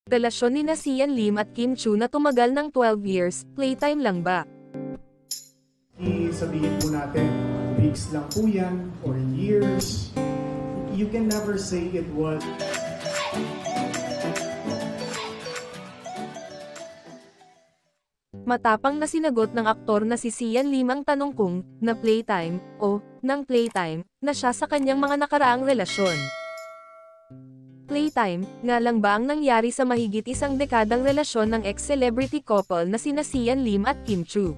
Relasyon ni Sian Lim at Kim Chu na tumagal ng 12 years, playtime lang ba? Sabihin po natin, weeks lang po yan, or years. You can never say it was. Matapang na sinagot ng aktor na si Sian Lim ang tanong kung, na playtime, o, ng playtime, na siya sa kanyang mga nakaraang relasyon. Playtime, nga lang ba ang nangyari sa mahigit isang dekadang relasyon ng ex-celebrity couple na sina Sian Lim at Kim Chu?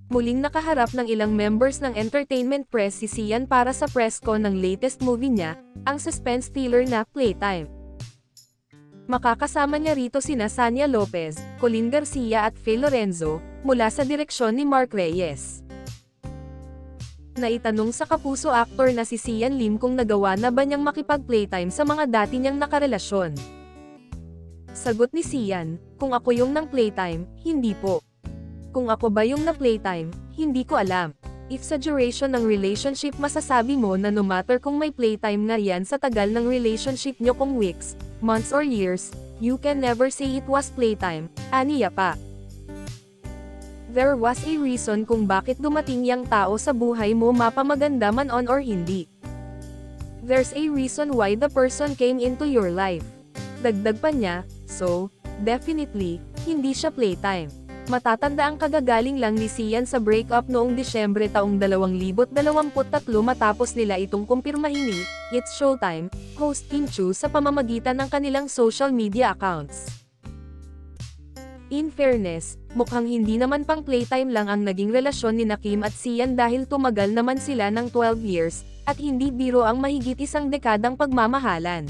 Muling nakaharap ng ilang members ng entertainment press si Sian para sa press con ng latest movie niya, ang suspense thriller na Playtime. Makakasama niya rito sina Sania Lopez, Colin Garcia at Phil Lorenzo, mula sa direksyon ni Mark Reyes. Naitanong sa kapuso actor na si Sian Lim kung nagawa na ba niyang makipag-playtime sa mga dati niyang nakarelasyon. Sagot ni Sian, kung ako yung ng playtime, hindi po. Kung ako ba yung na playtime, hindi ko alam. If sa duration ng relationship masasabi mo na no matter kung may playtime nga yan sa tagal ng relationship nyo kung weeks, months or years, you can never say it was playtime, aniya pa. There was a reason kung bakit dumating yang tao sa buhay mo mapamaganda man on or hindi. There's a reason why the person came into your life. Dagdag pa niya, so, definitely, hindi siya playtime. Matatanda ang kagagaling lang ni Sian sa breakup noong Disyembre taong 2023 matapos nila itong kumpirmahin ni It's Showtime host Kim Chu sa pamamagitan ng kanilang social media accounts. In fairness, mukhang hindi naman pang playtime lang ang naging relasyon ni Kim at Sian dahil tumagal naman sila ng 12 years, at hindi biro ang mahigit isang dekadang pagmamahalan.